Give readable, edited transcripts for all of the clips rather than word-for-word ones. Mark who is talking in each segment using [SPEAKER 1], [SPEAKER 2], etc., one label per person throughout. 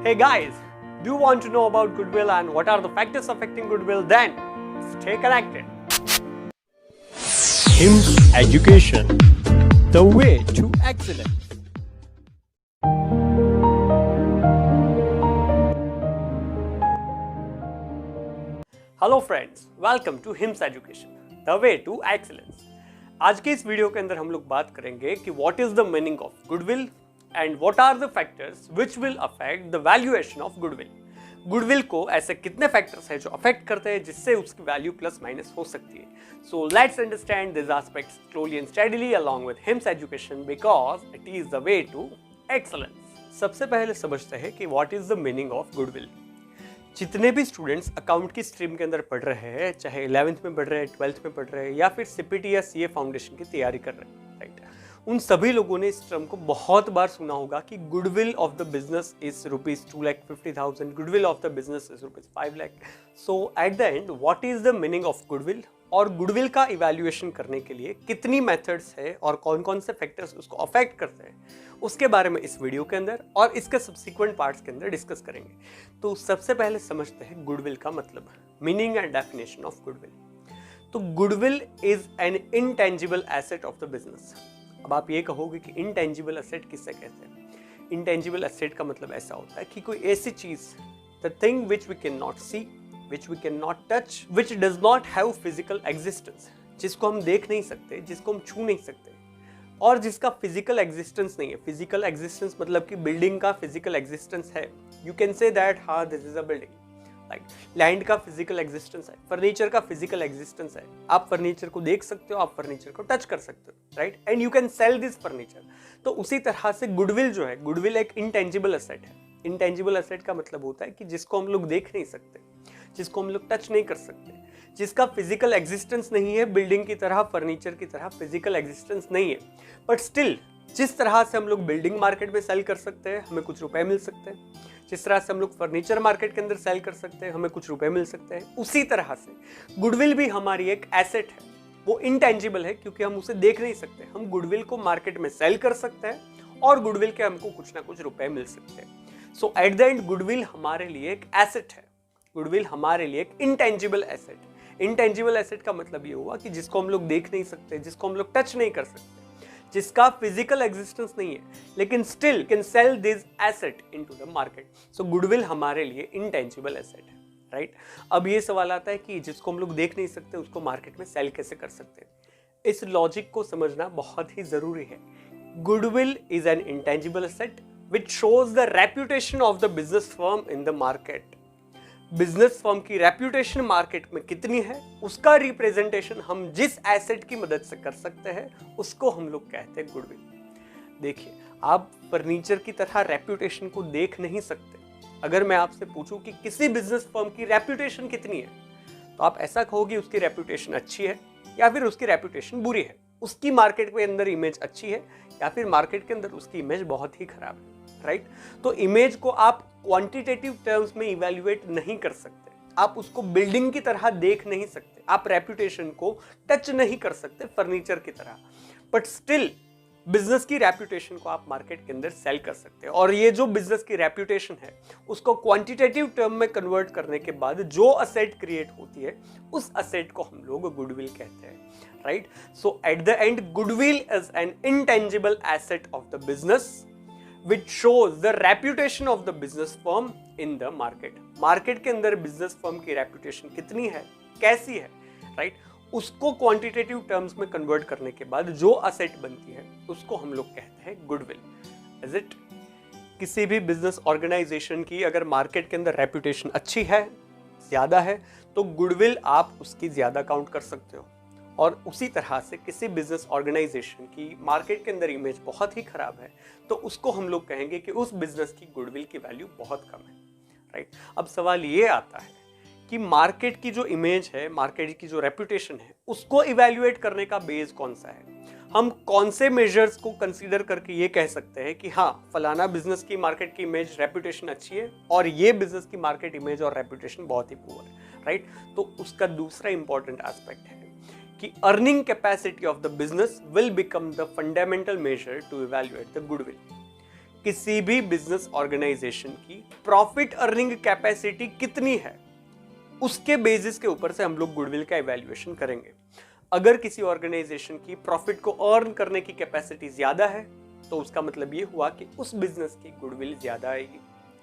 [SPEAKER 1] Hey guys, do you want to know about goodwill and what are the factors affecting goodwill? Then stay connected.
[SPEAKER 2] HIMS Education, the way to excellence.
[SPEAKER 1] Hello friends, welcome to Hims education, the way to excellence. आज के इस video के अंदर हम लोग बात करेंगे कि what is the meaning of goodwill and what are the factors which will affect the valuation of goodwill. Goodwill को ऐसे कितने फैक्टर्स हैं जो अफेक्ट करते हैं जिससे उसकी वैल्यू प्लस माइनस हो सकती है। So let's understand this aspects slowly and steadily along with hymns education because it is the way to excellence. सबसे पहले समझते हैं कि what is the meaning of goodwill. जितने भी स्टूडेंट्स अकाउंट की स्ट्रीम के अंदर पढ़ रहे हैं, चाहे 11th में पढ़ रहे हैं, 12th में पढ़ रहे हैं या फिर सीपीटी या सीए फाउंडेशन की तैयारी कर रहे हैं, राइट, उन सभी लोगों ने इस टर्म को बहुत बार सुना होगा कि goodwill of the business is ₹2,50,000, goodwill of the business is ₹5 lakh. So at the and what is the meaning of goodwill और गुडविल का इवैल्यूएशन करने के लिए कितनी मेथड्स है और कौन कौन से फैक्टर्स उसको अफेक्ट करते हैं, उसके बारे में इस वीडियो के अंदर और इसके सब्सिक्वेंट पार्ट्स के अंदर डिस्कस करेंगे। तो सबसे पहले समझते हैं गुडविल का मतलब, meaning and definition of goodwill. तो goodwill is an intangible asset of the business. अब आप ये कहोगे कि इनटेंजिबल एसेट किससे कहते हैं? इनटेंजिबल एसेट का मतलब ऐसा होता है कि कोई ऐसी चीज, the thing which we can not see, which we cannot touch, which does not have physical existence, जिसको हम देख नहीं सकते, जिसको हम छू नहीं सकते और जिसका फिजिकल एग्जिस्टेंस नहीं है। फिजिकल एग्जिस्टेंस मतलब कि बिल्डिंग का फिजिकल एग्जिस्टेंस है, यू कैन से दैट हाँ this is a building. Like land का फिजिकल एग्जिस्टेंस है, फर्नीचर का फिजिकल एग्जिस्टेंस है, आप फर्नीचर को देख सकते हो, आप फर्नीचर को टच कर सकते हो, right, and you can sell this furniture. तो उसी तरह से गुडविल जो है, गुडविल एक इनटेंजिबल एसेट है। इनटेंजिबल एसेट का मतलब होता है कि जिसको हम लोग देख नहीं सकते, जिसको हम लोग टच नहीं कर सकते, जिसका फिजिकल एग्जिस्टेंस नहीं है, बिल्डिंग की तरह, फर्नीचर की तरह फिजिकल एग्जिस्टेंस नहीं है, बट स्टिल जिस तरह से हम लोग बिल्डिंग मार्केट में सेल कर सकते हैं, हमें कुछ रुपए मिल सकते हैं, जिस तरह से हम लोग फर्नीचर मार्केट के अंदर सेल कर सकते हैं, हमें कुछ रुपए मिल सकते हैं, उसी तरह से गुडविल भी हमारी एक एसेट है। वो इनटेंजिबल है क्योंकि हम उसे देख नहीं सकते। हम गुडविल को मार्केट में सेल कर सकते हैं और गुडविल के हमको कुछ ना कुछ रुपए मिल सकते हैं। सो एट द एंड गुडविल हमारे लिए एक एसेट है, गुडविल हमारे लिए एक इनटेंजिबल एसेट। इनटेंजिबल एसेट का मतलब ये हुआ कि जिसको हम लोग देख नहीं सकते, जिसको हम लोग टच नहीं कर सकते, जिसका फिजिकल एग्जिस्टेंस नहीं है, लेकिन still can sell this asset into the market. So goodwill हमारे लिए इनटेंजिबल एसेट है, राइट। अब ये सवाल आता है कि जिसको हम लोग देख नहीं सकते उसको मार्केट में सेल कैसे कर सकते हैं। इस लॉजिक को समझना बहुत ही जरूरी है। Goodwill is N intangible asset which shows the reputation of the business firm in the market। Business firm की रेप्यूटेशन मार्केट में कितनी है, उसका रिप्रेजेंटेशन हम जिस एसेट की मदद से कर सकते हैं उसको हम लोग कहते हैं गुडविल। देखिए, आप फर्नीचर की तरह रेप्यूटेशन को देख नहीं सकते। अगर मैं आपसे पूछूं कि किसी बिजनेस फर्म की रेप्यूटेशन कितनी है, तो आप ऐसा कहोगे उसकी रेप्यूटेशन अच्छी है या फिर उसकी रेप्यूटेशन बुरी है, उसकी मार्केट के अंदर इमेज अच्छी है या फिर मार्केट के अंदर उसकी इमेज बहुत ही खराब है, राइट। तो इमेज को आप क्वांटिटेटिव टर्म्स में इवैल्यूएट नहीं कर सकते, आप उसको बिल्डिंग की तरह देख नहीं सकते, आप रेप्यूटेशन को टच नहीं कर सकते फर्नीचर की तरह, बट स्टिल बिजनेस की रेप्यूटेशन को आप मार्केट के अंदर सेल कर सकते हैं। और ये जो बिजनेस की रेप्यूटेशन है उसको क्वांटिटेटिव टर्म में कन्वर्ट करने के बाद जो असेट क्रिएट होती है उस असेट को हम लोग गुडविल कहते हैं, right. So at the end goodwill is an intangible asset of the business which shows the reputation of the business firm in the market। Market के अंदर बिजनेस फर्म की रेप्यूटेशन कितनी है, कैसी है, राइट, उसको क्वांटिटेटिव टर्म्स में convert करने के बाद जो असेट बनती है उसको हम लोग कहते हैं गुडविल। Is it? किसी भी बिजनेस ऑर्गेनाइजेशन की अगर मार्केट के अंदर रेप्यूटेशन अच्छी है, ज्यादा है, तो गुडविल आप उसकी ज्यादा काउंट कर सकते हो। और उसी तरह से किसी बिजनेस ऑर्गेनाइजेशन की मार्केट के अंदर इमेज बहुत ही खराब है तो उसको हम लोग कहेंगे कि उस बिजनेस की गुडविल की वैल्यू बहुत कम है, राइट। अब सवाल ये आता है कि मार्केट की जो इमेज है, मार्केट की जो रेप्यूटेशन है, उसको इवैल्यूएट करने का बेस कौन सा है। हम कौन से मेजर्स को कंसीडर करके ये कह सकते हैं कि हाँ फलाना बिजनेस की मार्केट की इमेज रेप्यूटेशन अच्छी है और ये बिजनेस की मार्केट इमेज और रेप्यूटेशन बहुत ही पुअर है, राइट। तो उसका दूसरा इंपॉर्टेंट एस्पेक्ट है कि earning capacity of the business will become the fundamental measure to evaluate the goodwill. किसी भी बिजनेस ऑर्गेनाइजेशन की प्रॉफिट अर्निंग कैपेसिटी कितनी है, उसके बेसिस के ऊपर से हम लोग गुडविल का इवैल्यूएशन करेंगे। अगर किसी ऑर्गेनाइजेशन की प्रॉफिट को अर्न करने की कैपेसिटी ज्यादा है तो उसका मतलब ये हुआ कि उस बिजनेस की गुडविल ज्यादा आएगी,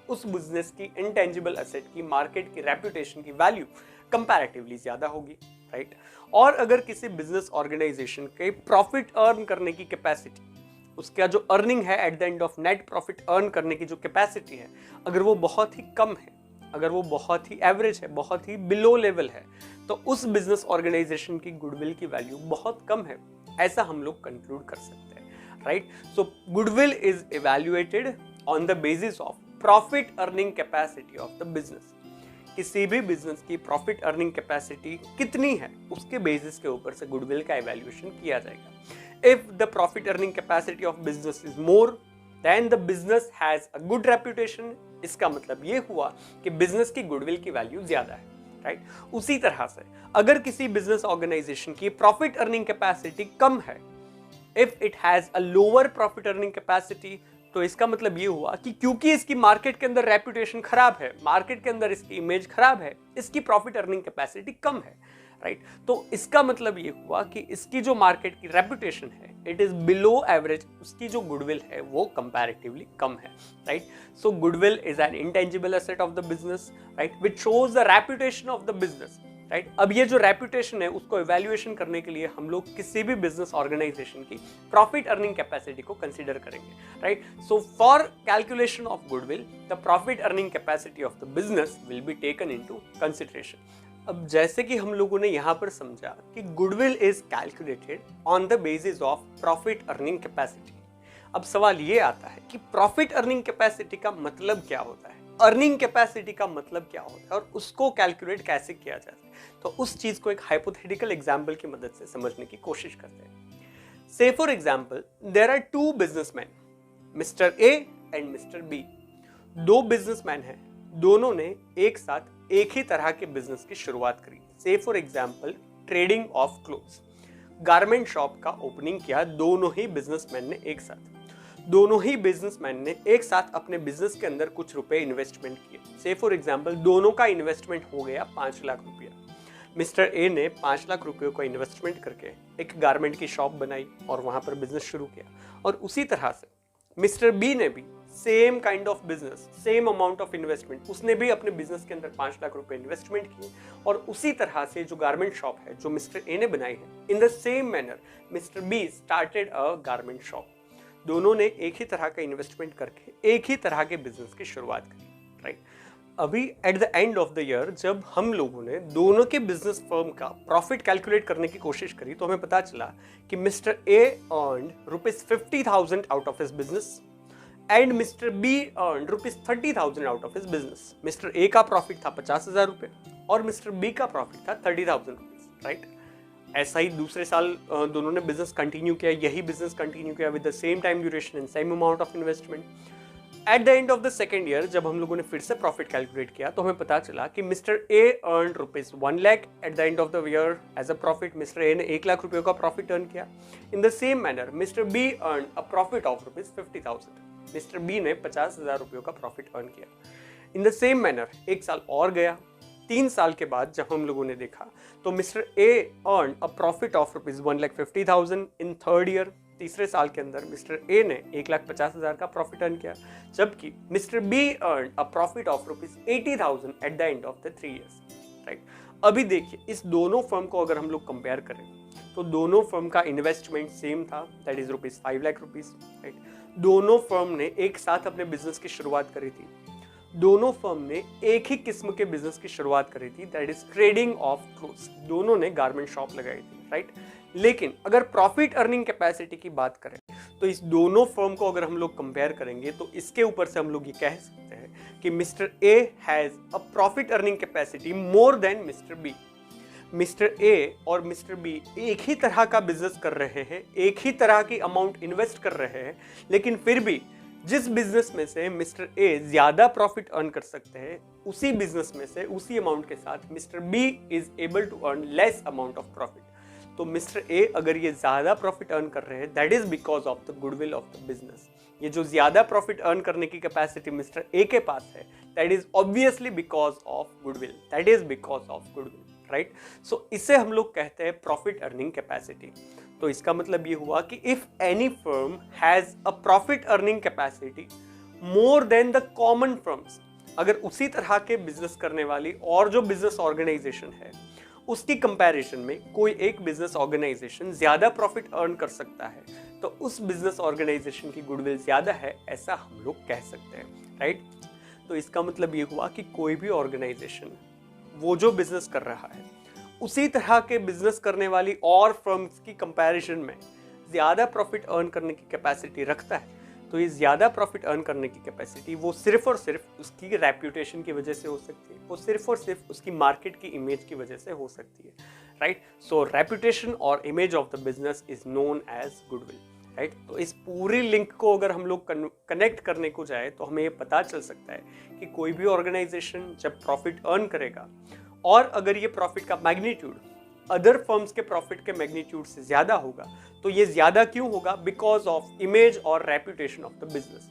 [SPEAKER 1] उस बिजनेस की इंटेंजिबल एसेट की, मार्केट की रेपुटेशन की वैल्यू कंपैरेटिवली ज्यादा होगी, राइट। और अगर किसी बिजनेस ऑर्गेनाइजेशन के प्रॉफिट अर्न करने की कैपेसिटी, उसका जो अर्निंग है eight the end of net profit earn करने की जो कैपेसिटी है, अगर वो बहुत ही कम है, अगर वो बहुत ही एवरेज है, बहुत ही बिलो लेवल है, तो उस बिजनेस ऑर्गेनाइजेशन की गुडविल की वैल्यू बहुत कम है, ऐसा हम लोग कंक्लूड कर सकते हैं, right. So goodwill is evaluated on the basis of profit earning capacity of the business. किसी भी बिजनेस की प्रॉफिट अर्निंग कैपेसिटी कितनी है, उसके बेसिस के ऊपर से गुडविल का इवैल्यूएशन किया जाएगा। If the profit earning capacity of business is more than the business has a good reputation, इसका मतलब ये हुआ कि बिजनेस की गुडविल की वैल्यू ज्यादा है, राइट। उसी तरह से अगर किसी बिजनेस ऑर्गेनाइजेशन की प्रॉफिट अर्निंग कैपेसिटी कम है, if it has a lower profit earning capacity, तो इसका मतलब ये हुआ कि क्योंकि इसकी मार्केट के अंदर रेपुटेशन खराब है, मार्केट के अंदर इसकी इमेज खराब है, इसकी प्रॉफिट अर्निंग कैपेसिटी कम है, राइट। तो इसका मतलब ये हुआ कि इसकी जो मार्केट की रेपुटेशन है इट इज बिलो एवरेज, उसकी जो गुडविल है वो कंपैरेटिवली कम है, right. So goodwill is N intangible asset of the business, right, which shows the reputation of the business, right. अब ये जो रेपुटेशन है उसको इवैल्यूएशन करने के लिए हम लोग किसी भी बिजनेस ऑर्गेनाइजेशन की प्रॉफिट अर्निंग कैपेसिटी को कंसीडर करेंगे, right. So for calculation of goodwill the profit earning capacity of the business will be taken into consideration. अब जैसे कि हम लोगों ने यहाँ पर समझा कि goodwill is calculated on the basis of profit earning capacity. अब सवाल ये आता है कि प्रॉफिट अर्निंग कैपेसिटी का मतलब क्या होता है, अर्निंग कैपेसिटी का मतलब क्या होता है और उसको कैलकुलेट कैसे किया जाता है। तो उस चीज को एक हाइपोथेटिकल एग्जांपल की मदद से समझने की कोशिश करते हैं। Say for example there are two businessman, Mister A and Mister B. दो बिजनेसमैन हैं, दोनों ने एक साथ एक ही तरह के बिजनेस की शुरुआत करी। से for example trading of clothes, garment shop का ओपनिंग किया दोनों ही बिजनेसमैन ने एक साथ। दोनों ही बिजनेसमैन ने एक साथ अपने बिजनेस के अंदर कुछ रुपए इन्वेस्टमेंट किए। से फॉर एग्जांपल दोनों का इन्वेस्टमेंट हो गया 5 लाख रुपया। मिस्टर ए ने 5 लाख रुपयों का इन्वेस्टमेंट करके एक गारमेंट की शॉप बनाई और वहां पर बिजनेस शुरू किया। और उसी तरह से मिस्टर बी ने भी same kind of business, same amount of investment, उसने भी अपने बिजनेस के अंदर 5 लाख रुपए इन्वेस्टमेंट किए। और उसी तरह से जो गारमेंट शॉप है जो मिस्टर ए ने बनाई है, इन the same manner Mister be started a garment shop. दोनों ने एक ही तरह का इन्वेस्टमेंट करके एक ही तरह के बिजनेस की शुरुआत करी, राइट। अभी eight the end of the year जब हम लोगों ने दोनों के बिजनेस फर्म का प्रॉफिट कैलकुलेट करने की कोशिश करी तो हमें पता चला कि Mister A earned ₹50,000 out of his business and Mister B earned ₹30,000 out of his business. Mister A का प्रॉफिट था 50,000 रुपए और मिस्टर बी का प्रॉफिट था 30,000 रुपीज, राइट। ऐसा ही दूसरे साल दोनों ने बिजनेस कंटिन्यू किया, यही बिजनेस कंटिन्यू किया with the same time duration and same amount of investment. Eight the end of the second year जब हम लोगों ने फिर से प्रॉफिट कैलकुलेट किया तो हमें पता चला कि Mister A earn ₹1 lakh at the end of the year as a profit. Mister A ने 1 लाख रुपयों का प्रॉफिट अर्न किया। In the same manner Mister B earn a profit of ₹50,000। Mister B ने 50,000 रुपयों का प्रॉफिट अर्न किया। इन द सेम मैनर एक साल और गया। 3 साल के बाद जब हम लोगों ने देखा तो Mister A earn a profit of ₹1,50,000 in third year. तीसरे साल के अंदर मिस्टर ए ने 1,50,000 का प्रॉफिट अर्न किया, जबकि mister B earn a profit of ₹80,000 eight the end of the 3 years, right. अभी देखिए इस दोनों फर्म को अगर हम लोग कंपेयर करें तो दोनों फर्म का इन्वेस्टमेंट सेम था, दैट इज ₹5 लाख, राइट। दोनों फर्म ने एक साथ अपने बिजनेस की शुरुआत करी थी। दोनों फर्म ने एक ही किस्म के बिजनेस की शुरुआत करी थी, that is trading of clothes. दोनों ने गारमेंट शॉप लगाई थी, राइट। लेकिन अगर प्रॉफिट अर्निंग कैपेसिटी की बात करें तो इस दोनों फर्म को अगर हम लोग कंपेयर करेंगे तो इसके ऊपर से हम लोग ये कह सकते हैं कि Mister A has a profit earning capacity more than Mister B. Mister A और मिस्टर बी एक ही तरह का बिजनेस कर रहे हैं, एक ही तरह की अमाउंट इन्वेस्ट कर रहे हैं, लेकिन फिर भी जिस बिजनेस में से मिस्टर ए ज्यादा प्रॉफिट अर्न कर सकते हैं उसी बिजनेस में से उसी अमाउंट के साथ Mister B is able to earn less amount of profit. तो मिस्टर ए अगर ये ज्यादा प्रॉफिट अर्न कर रहे हैं that is because of the goodwill of the business. ये जो ज्यादा प्रॉफिट अर्न करने की कैपेसिटी मिस्टर ए के पास है, that is obviously because of goodwill, that is because of goodwill, right. So इसे हम लोग कहते हैं प्रॉफिट अर्निंग कैपेसिटी। तो इसका मतलब ये हुआ कि if any firm has a profit earning capacity more then the common firms, अगर उसी तरह के बिजनेस करने वाली और जो बिजनेस ऑर्गेनाइजेशन है उसकी कंपैरिजन में कोई एक बिजनेस ऑर्गेनाइजेशन ज्यादा प्रॉफिट अर्न कर सकता है, तो उस बिजनेस ऑर्गेनाइजेशन की गुडविल ज्यादा है, ऐसा हम लोग कह सकते हैं, राइट। तो इसका मतलब ये हुआ कि कोई भी ऑर्गेनाइजेशन वो जो बिजनेस कर रहा है उसी तरह के बिजनेस करने वाली और फर्म्स की कंपैरिजन में ज्यादा प्रॉफिट अर्न करने की कैपेसिटी रखता है, तो ये ज्यादा प्रॉफिट अर्न करने की कैपेसिटी वो सिर्फ और सिर्फ उसकी रेप्यूटेशन की वजह से हो सकती है, वो सिर्फ और सिर्फ उसकी मार्केट की इमेज की वजह से हो सकती है, राइट। सो रेप्यूटेशन और image of the business is known as goodwill, right. तो इस पूरी लिंक को अगर हम लोग कनेक्ट करने को जाए तो हमें ये पता चल सकता है कि कोई भी ऑर्गेनाइजेशन जब प्रॉफिट अर्न करेगा और अगर ये प्रॉफिट का मैग्नीट्यूड अदर फर्म्स के प्रॉफिट के मैग्नीट्यूड से ज्यादा होगा, तो ये ज्यादा क्यों होगा? बिकॉज ऑफ इमेज और रेप्यूटेशन ऑफ द बिजनेस।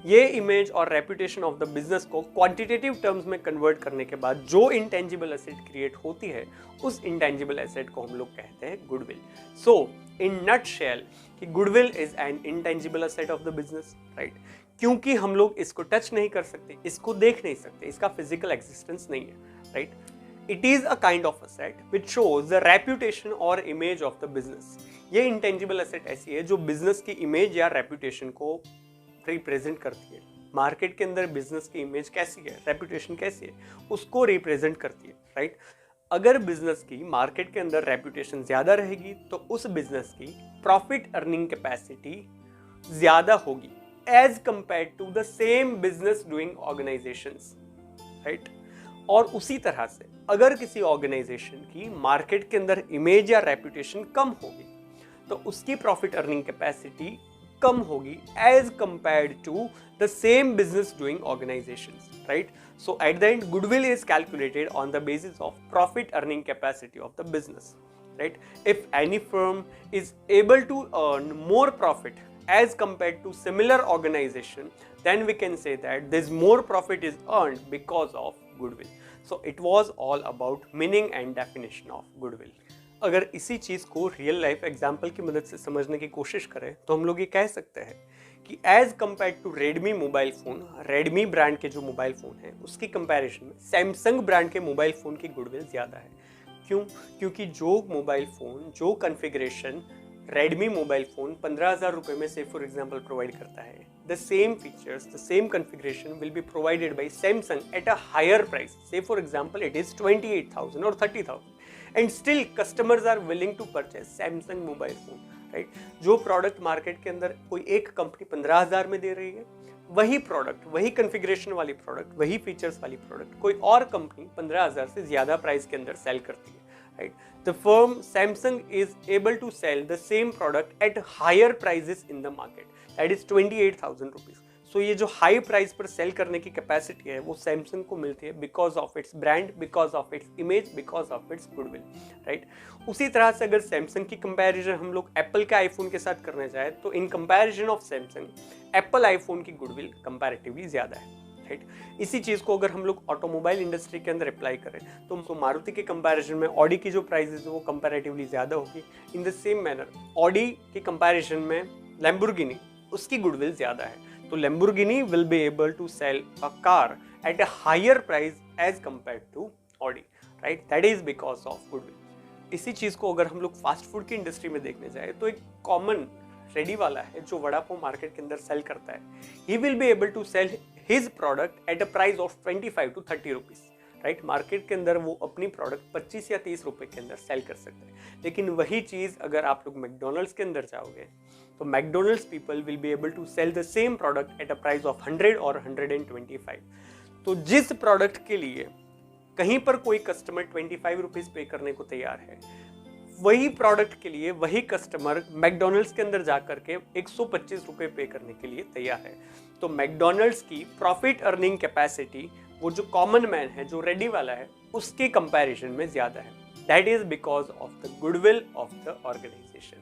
[SPEAKER 1] ये इमेज और रेप्यूटेशन ऑफ द बिजनेस को क्वांटिटेटिव टर्म्स में कन्वर्ट करने के बाद जो इंटेंजिबल एसेट क्रिएट होती है, उस इंटेंजिबल एसेट को हम लोग कहते हैं गुडविल। सो इन नटशेल कि goodwill is N intangible asset of the business, right. क्योंकि हम लोग इसको टच नहीं कर सकते, इसको देख नहीं सकते, इसका फिजिकल एग्जिस्टेंस नहीं है, right. It is a kind of asset which shows the reputation or image of the business. ये intangible asset ऐसी है जो बिजनेस की इमेज या रेपुटेशन को रिप्रेजेंट करती है। मार्केट के अंदर बिजनेस की इमेज कैसी है, रेपुटेशन कैसी है, उसको रिप्रेजेंट करती है, राइट। अगर बिजनेस की मार्केट के अंदर रेपुटेशन ज्यादा रहेगी तो उस बिजनेस की प्रॉफिट अर्निंग कैपेसिटी ज्यादा होगी as compare to the same business doing organisations, right. और उसी तरह से अगर किसी ऑर्गेनाइजेशन की मार्केट के अंदर इमेज या रेपुटेशन कम होगी तो उसकी प्रॉफिट अर्निंग कैपेसिटी कम होगी as compared to the same business doing organisations, right. So at the end goodwill is calculated on the basis of profit earning capacity of the business, right. If any firm is able to earn more profit as compared to similar organization, then we can say that this more profit is earned because of goodwill. So it was all about meaning and definition of goodwill. अगर इसी चीज को real life example की मदद से समझने की कोशिश करें तो हम लोग ये कह सकते हैं कि as compare to Redmi mobile phone, Redmi brand के जो मोबाइल फोन है उसकी कंपैरिजन में सैमसंग ब्रांड के मोबाइल फोन की गुडविल ज्यादा है। क्यों? क्योंकि जो मोबाइल फोन, जो कॉन्फ़िगरेशन रेडमी मोबाइल फोन 15,000 रुपए में से फॉर एग्जाम्पल प्रोवाइड करता है, the same features, the same configuration will be provided by Samsung at a higher price, say for example it is 28,000 और 30,000 and still customers are willing to purchase Samsung mobile phone, right. जो product market के अंदर कोई एक company 15,000 में दे रही है, वही प्रोडक्ट, वही कॉन्फ़िगरेशन वाली प्रोडक्ट, वही फीचर्स वाली प्रोडक्ट कोई और कंपनी 15,000 से ज्यादा प्राइस के अंदर सेल करती है, right? The firm Samsung is able to sell the same product at higher prices in the market, that is 28,000 rupees. So ये जो हाई प्राइस पर सेल करने की कैपेसिटी है वो सैमसंग को मिलती है because of its brand, because of its image, because of its goodwill, right. उसी तरह से अगर सैमसंग की कंपैरिजन हम लोग एप्पल के आईफोन के साथ करने जाए तो in comparison of Samsung Apple iPhone की गुडविल कंपैरेटिवली ज्यादा है, राइट। इसी चीज को अगर हम लोग ऑटोमोबाइल इंडस्ट्री के अंदर अप्लाई करें तो मारुति के कंपैरिजन में ऑडी की जो प्राइस है वो कंपैरेटिवली ज्यादा होगी। In the same manner Audi के कंपैरिजन में लैम्बोर्गिनी, उसकी गुडविल ज्यादा है, तो Lamborghini will be able to sell a car at a higher price as compared to Audi, right. That is because of goodwill. इसी चीज को अगर हम लोग फास्ट फूड की इंडस्ट्री में देखने जाए तो एक कॉमन रेडी वाला है जो वड़ा पाव मार्केट के अंदर सेल करता है, he will be able to sell his product at a price of 25 to 30 rupees, right. Market के अंदर वो अपनी प्रोडक्ट 25 या 30 रुपए के अंदर सेल कर सकते हैं। लेकिन वही चीज अगर आप लोग मैकडोनल्ड्स के अंदर जाओगे तो McDonald's people will be able to sell the same product at a price of 100 और 125। तो जिस प्रोडक्ट के लिए कहीं पर कोई कस्टमर 25 रुपीज पे करने को तैयार है, वही प्रोडक्ट के लिए वही कस्टमर मैकडोनल्ड्स के अंदर जाकर के 125 रुपए पे करने के लिए तैयार है। तो मैकडोनल्ड्स की प्रॉफिट अर्निंग कैपेसिटी वो जो कॉमन मैन है, जो रेडी वाला है, उसके कंपैरिजन में ज्यादा है। That is because of the goodwill of the organisation,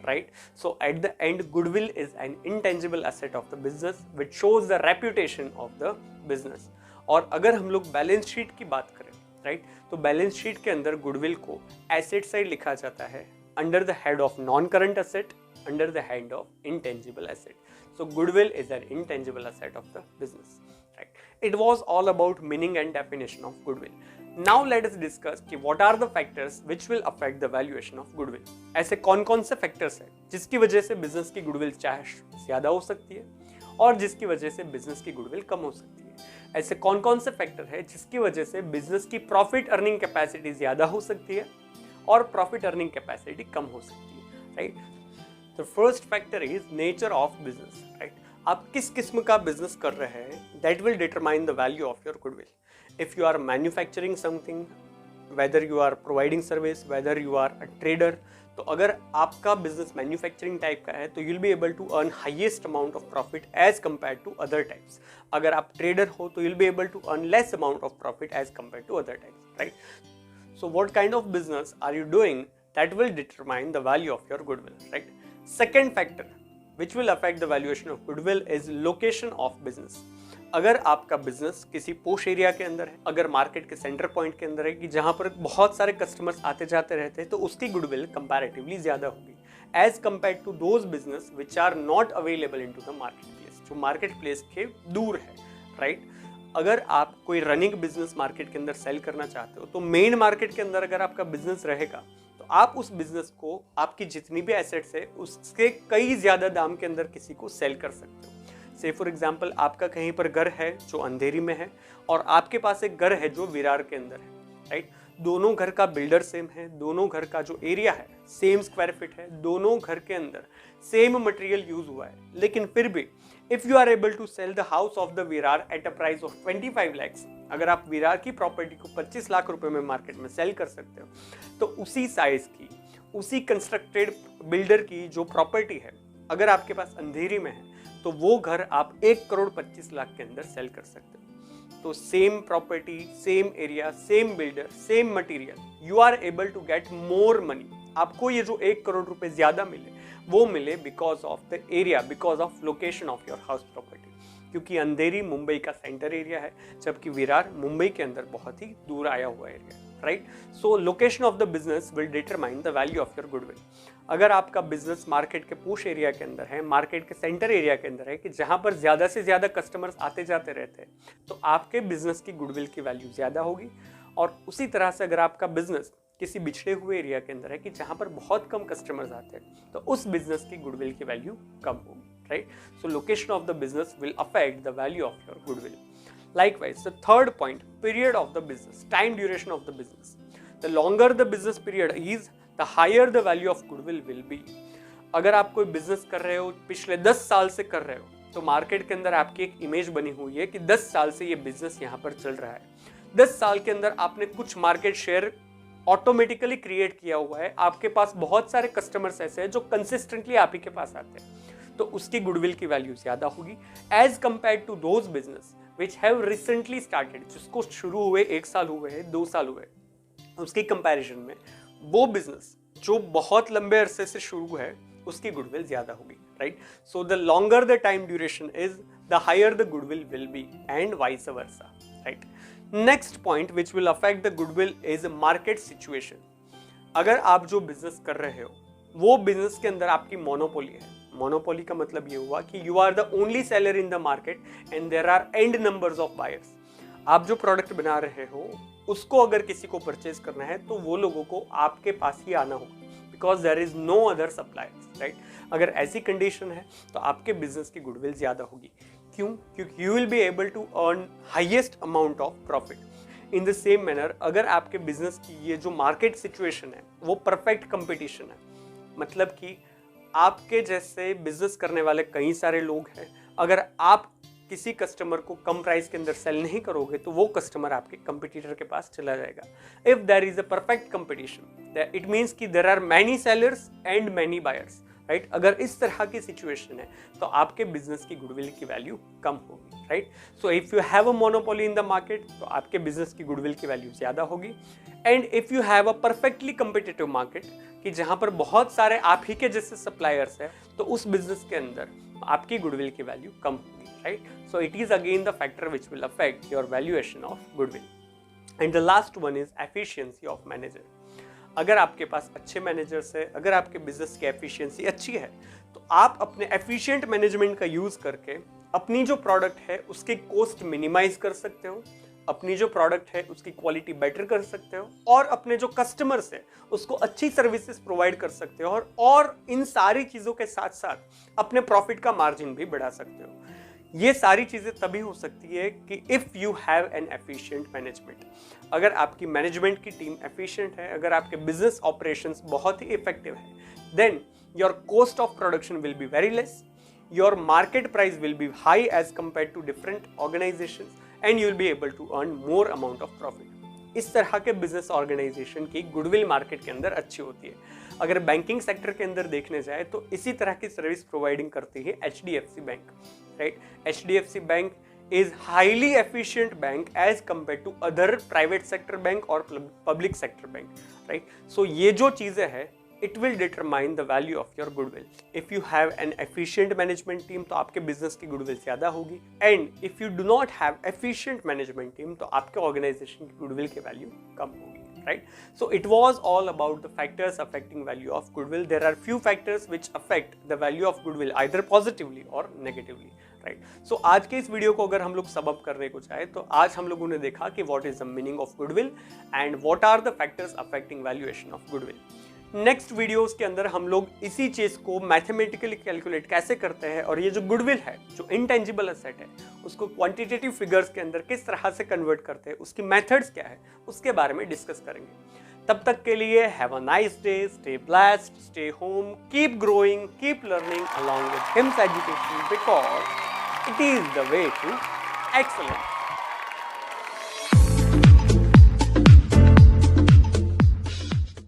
[SPEAKER 1] right? So at the end, goodwill is an intangible asset of the business which shows the reputation of the business. और अगर हम लोग बैलेंस शीट की बात करें, right, तो balance sheet के अंदर गुडविल को एसेट साइड लिखा जाता है under the head of non current asset, under the head of intangible asset. So goodwill is an intangible asset of the business, right? It was all about meaning and definition of goodwill. Now let us discuss कि what are the factors which will affect the valuation of goodwill. ऐसे कौन-कौन से factors हैं जिसकी वजह से business की goodwill चाहे ज़्यादा हो सकती है और जिसकी वजह से business की goodwill कम हो सकती है. ऐसे कौन-कौन से factor है जिसकी वजह से business की profit earning capacity ज़्यादा हो सकती है और profit earning capacity कम हो सकती है, right? The first factor is nature of business, right? आप किस किस्म का business कर रहे हैं, that will determine the value of your goodwill. If you are manufacturing something, whether you are providing service, whether you are a trader, तो अगर आपका business manufacturing type का है तो you'll be able to earn highest amount of profit as compared to other types. अगर आप trader हो तो you'll be able to earn less amount of profit as compared to other types, right? So what kind of business are you doing, that will determine the value of your goodwill, right? Second factor which will affect the valuation of goodwill is location of business. अगर आपका business किसी पोश area के अंदर है, अगर market के centre point के अंदर है कि जहां पर बहुत सारे कस्टमर्स आते जाते रहते हैं, तो उसकी गुडविल कंपैरेटिवली ज्यादा होगी as compare to those business which are not available in to the market place, जो मार्केट प्लेस के दूर है, राइट? अगर आप कोई रनिंग बिजनेस मार्केट के अंदर सेल करना चाहते हो तो मेन मार्केट के अंदर अगर आपका बिजनेस रहेगा तो आप उस बिजनेस को आपकी जितनी भी एसेट्स है उसके कई ज्यादा दाम के अंदर किसी को सेल कर सकते हो. से फॉर एग्जांपल आपका कहीं पर घर है जो अंधेरी में है और आपके पास एक घर है जो विरार के अंदर है, राइट? दोनों घर का बिल्डर सेम है, दोनों घर का जो एरिया है सेम स्क्वायर फीट है, दोनों घर के अंदर सेम मटेरियल यूज हुआ है, लेकिन फिर भी if you are able to sell the house of the Virar at a price of 25 lakhs, अगर आप विरार की प्रॉपर्टी को 25 लाख रुपए में मार्केट में सेल कर सकते हो तो उसी साइज की, उसी कंस्ट्रक्टेड बिल्डर की जो प्रॉपर्टी है अगर आपके पास अंधेरी में है तो वो घर आप 1,25,00,000 के अंदर सेल कर सकते हो. तो same property, same area, same builder, same material, you are able to get more money. आपको ये जो 1 करोड़ रुपए ज्यादा मिले वो मिले because of the area, because of location of your house property, क्योंकि अंधेरी मुंबई का सेंटर एरिया है जबकि विरार मुंबई के अंदर बहुत ही दूर आया हुआ एरिया है, right? So location of the business will determine the value of your goodwill. अगर आपका बिजनेस मार्केट के पुश एरिया के अंदर है, मार्केट के सेंटर एरिया के अंदर है कि जहां पर ज्यादा से ज्यादा कस्टमर्स आते जाते रहते हैं, तो आपके बिजनेस की गुडविल की वैल्यू ज्यादा होगी. और उसी तरह से अगर आपका बिजनेस किसी बिछड़े हुए एरिया के अंदर है कि जहां पर बहुत कम कस्टमर्स आते हैं, तो उस बिजनेस की गुडविल की वैल्यू कम होगी, right? So location of the business will affect the value of your goodwill. Likewise, the third point, period of the business, time duration of the business. The longer the business period is, the higher the value of goodwill will be. अगर आप कोई business कर रहे हो, पिछले 10 साल से कर रहे हो, तो मार्केट के अंदर आपकी एक इमेज बनी हुई है कि 10 साल से ये बिजनेस यहाँ पर चल रहा है. 10 साल के अंदर आपने कुछ मार्केट शेयर ऑटोमेटिकली क्रिएट किया हुआ है, आपके पास बहुत सारे कस्टमर्स ऐसे हैं जो कंसिस्टेंटली आप ही के पास आते हैं, तो उसकी गुडविल की वैल्यू ज्यादा होगी as compare to those business which have recently started, जिसको शुरू हुए 1 साल हुए हैं, 2 साल हुए, उसकी कंपैरिजन में वो बिजनेस जो बहुत लंबे अरसे से शुरू है उसकी गुडविल ज्यादा होगी, right? So the longer the time duration is, the higher the goodwill will be and vice versa, right? Next point which will affect the goodwill is market situation. अगर आप जो बिजनेस कर रहे हो वो बिजनेस के अंदर आपकी मोनोपोली है. मोनोपोली का मतलब ये हुआ कि you are the only seller in the market and there are and numbers of buyers. आप जो प्रोडक्ट बना रहे हो उसको अगर किसी को परचेज करना है तो वो लोगों को आपके पास ही आना होगा, because there is no other suppliers, right? अगर ऐसी कंडीशन है तो आपके बिजनेस की गुडविल ज्यादा होगी. क्यों? क्योंकि you will be able to earn highest amount of profit. In the same manner अगर आपके बिजनेस की ये जो मार्केट सिचुएशन है वो परफेक्ट कंपटीशन है, मतलब कि आपके जैसे बिजनेस करने वाले कई सारे लोग हैं, अगर आप किसी कस्टमर को कम प्राइस के अंदर सेल नहीं करोगे तो वो कस्टमर आपके कंपटीटर के पास चला जाएगा. If there is a perfect competition, it means कि there are many sellers and many buyers. Right. अगर इस तरह की सिचुएशन है तो आपके बिजनेस की गुडविल की वैल्यू कम होगी, right. So if you have a monopoly in the market तो आपके बिजनेस की गुडविल की वैल्यू ज्यादा होगी। And if you have a perfectly competitive market कि जहां पर बहुत सारे आप ही के जैसे सप्लायर्स हैं, तो उस बिजनेस के अंदर आपकी गुडविल की वैल्यू कम होगी, right. So it is again the factor which will affect your valuation of goodwill. And the last one is efficiency of manager. अगर आपके पास अच्छे मैनेजर्स है, अगर आपके बिजनेस की एफिशिएंसी अच्छी है, तो आप अपने एफिशिएंट मैनेजमेंट का यूज करके अपनी जो प्रोडक्ट है उसकी कॉस्ट मिनिमाइज कर सकते हो, अपनी जो प्रोडक्ट है उसकी क्वालिटी बेटर कर सकते हो, और अपने जो कस्टमर्स है उसको अच्छी सर्विसेज प्रोवाइड कर सकते हो, और इन सारी चीज़ों के साथ साथ अपने प्रॉफिट का मार्जिन भी बढ़ा सकते हो। ये सारी चीज़ें तभी हो सकती है कि if you have an efficient management. अगर आपकी मैनेजमेंट की टीम एफिशिएंट है, अगर आपके बिजनेस ऑपरेशंस बहुत ही इफेक्टिव है, then your cost of production will be very less, your market price will be high as compare to different organisations, and you will be able to earn more amount of profit. इस तरह के business organisation की goodwill market के अंदर अच्छी होती है। अगर बैंकिंग सेक्टर के अंदर देखने जाए तो इसी तरह की सर्विस प्रोवाइडिंग करती है HDFC bank, right. HDFC bank is highly efficient bank as compared to other private sector bank or public sector bank, right? So ये जो चीजें हैं, it will determine the value of your goodwill. If you have an efficient management team तो आपके business की goodwill ज़्यादा होगी, and if you do not have efficient management team तो आपके organization की goodwill की value कम होगी, right? So it was all about the factors affecting value of goodwill. There are few factors which affect the value of goodwill either positively or negatively, right? So आज के इस video को अगर हम लोग सब अप करने को चाहे तो आज हम लोगों ने देखा कि what is the meaning of goodwill and what are the factors affecting valuation of goodwill. Next videos के अंदर हम लोग इसी चीज को मैथमेटिकली कैलकुलेट कैसे करते हैं, और ये जो गुडविल है, जो इंटेंजिबल एसेट है, उसको क्वांटिटेटिव फिगर्स के अंदर किस तरह से कन्वर्ट करते हैं, उसकी मेथड्स क्या है, उसके बारे में डिस्कस करेंगे। तब तक के लिए have a nice day, stay blessed, stay home, keep growing, keep learning along with hymns education, because it is the way to excellence.